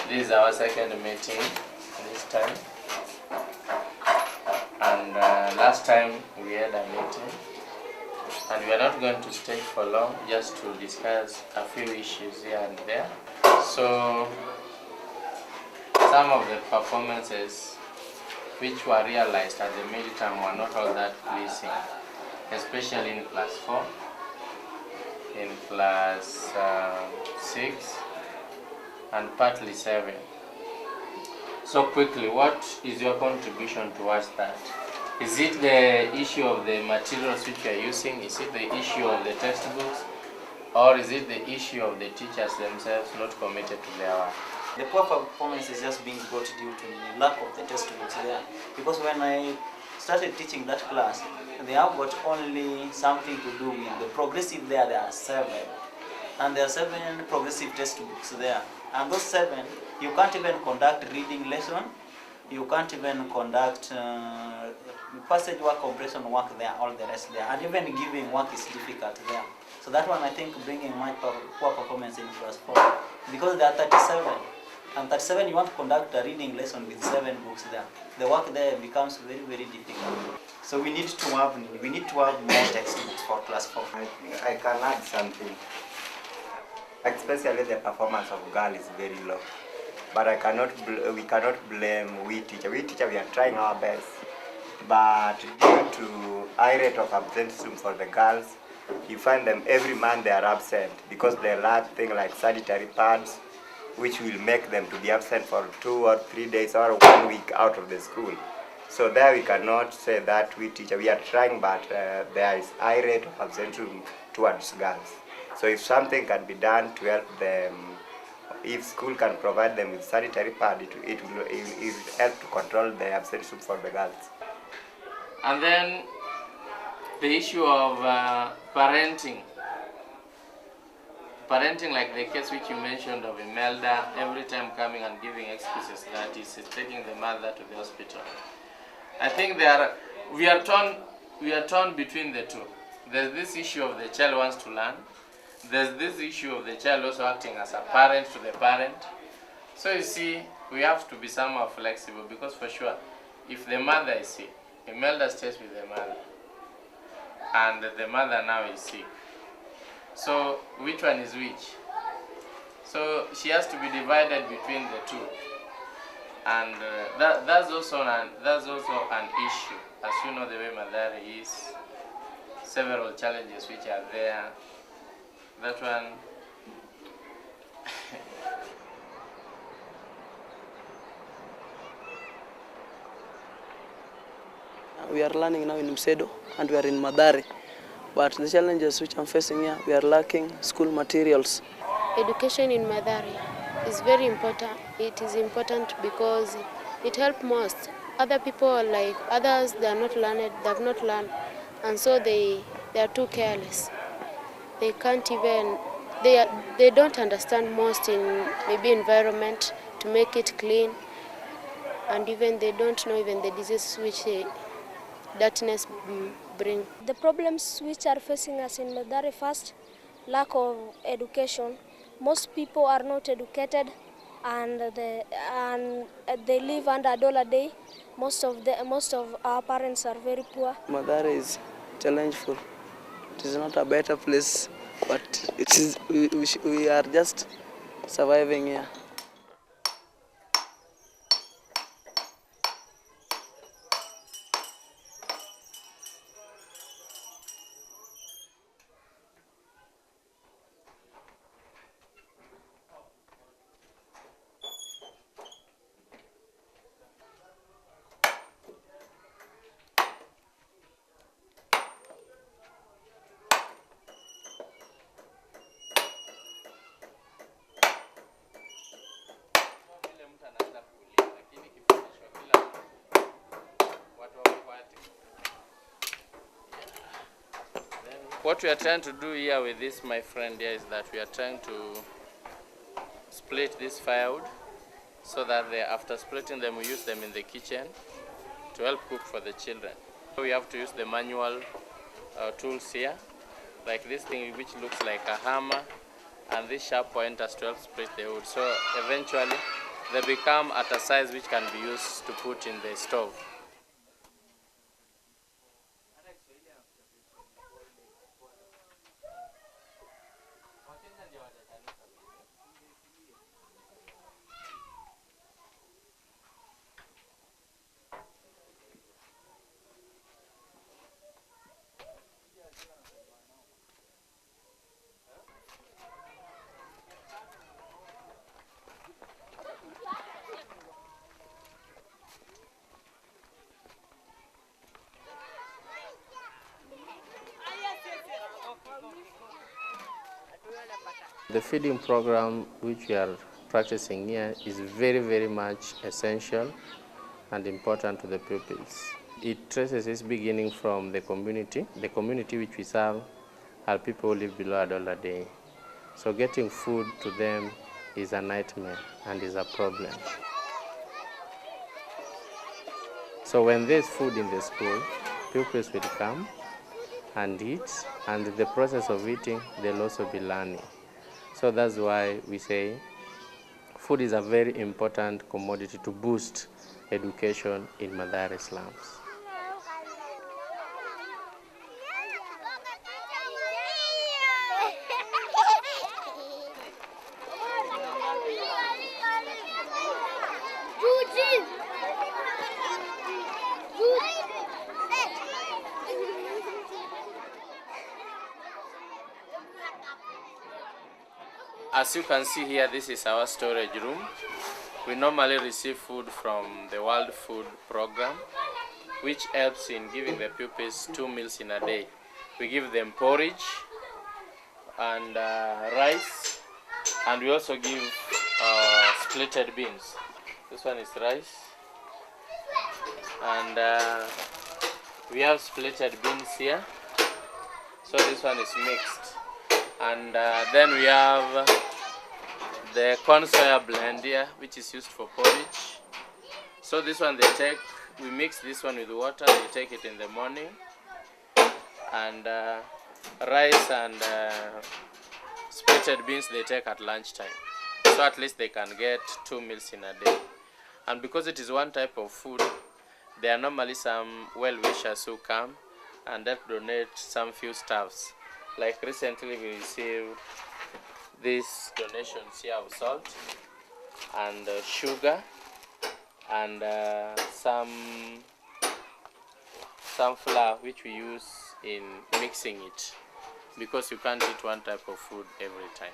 This is our second meeting this time, and last time we had a meeting, and we are not going to stay for long, just to discuss a few issues here and there. So some of the performances which were realized at the midterm were not all that pleasing, especially in class 4, in class 6, and partly 7. So quickly, what is your contribution towards that? Is it the issue of the materials which you are using? Is it the issue of the textbooks? Or is it the issue of the teachers themselves not committed to their work? The poor performance is just being brought due to the lack of the textbooks there. Because when I started teaching that class, they have got only something to do with the progressive there are 7. And there are 7 progressive textbooks there. And those 7, you can't even conduct reading lesson, you can't even conduct passage work, compression work there, all the rest there. And even giving work is difficult there. So that one I think bringing my poor performance in class 4. Because there are 37. And 37 you want to conduct a reading lesson with 7 books there. The work there becomes very, very difficult. So we need to have more textbooks for class 4. I can add something. Especially the performance of girl is very low. But we cannot blame we teacher. We teacher, we are trying our best. But due to high rate of absenteeism for the girls, you find them every month they are absent because they lack things like sanitary pads, which will make them to be absent for 2 or 3 days or 1 week out of the school. So there we cannot say that we teacher, we are trying, but there is high rate of absenteeism towards girls. So if something can be done to help them, if school can provide them with sanitary pad, it will help to control the absenteeism for the girls. And then the issue of parenting. Parenting, like the case which you mentioned of Imelda, every time coming and giving excuses that is taking the mother to the hospital. I think we are torn between the two. There's this issue of the child wants to learn. There's this issue of the child also acting as a parent to the parent. So you see, we have to be somehow flexible, because for sure, if the mother is sick, Imelda stays with the mother, and the mother now is sick. So which one is which? So she has to be divided between the two, and that's also an issue. As you know, the way Mathare is, several challenges which are there. That one. We are learning now in MCEDO and we are in Mathare. But the challenges which I'm facing here, we are lacking school materials. Education in Mathare is very important. It is important because it helps most. Other people, like others, they are not learned, they have not learned, and so they are too careless. They can't even, they don't understand most in maybe environment to make it clean, and even they don't know even the diseases which dirtiness bring. The problems which are facing us in Mathare, first, lack of education. Most people are not educated, and they live under $1 a day. Most of our parents are very poor. Mathare is challengeful. It is not a better place, but it is. We are just surviving here. What we are trying to do here with this, my friend, here is that we are trying to split this firewood so that after splitting them, we use them in the kitchen to help cook for the children. So we have to use the manual tools here, like this thing which looks like a hammer, and this sharp pointers to help split the wood. So eventually they become at a size which can be used to put in the stove. The feeding program which we are practicing here is very, very much essential and important to the pupils. It traces its beginning from the community. The community which we serve are people who live below $1 a day. So getting food to them is a nightmare and is a problem. So when there's food in the school, pupils will come and eat, and in the process of eating, they'll also be learning. So that's why we say food is a very important commodity to boost education in Mathare slums. As you can see here, this is our storage room. We normally receive food from the World Food Program, which helps in giving the pupils 2 meals in a day. We give them porridge and rice, and we also give splitted beans. This one is rice, and we have splitted beans here. So this one is mixed. And then we have the corn soya blend here, which is used for porridge. So this one we mix this one with water, they take it in the morning. And rice and splitted beans they take at lunchtime. So at least they can get 2 meals in a day. And because it is one type of food, there are normally some well-wishers who come and that donate some few stuffs. Like recently we received these donations here of salt and sugar and some flour which we use in mixing it, because you can't eat one type of food every time.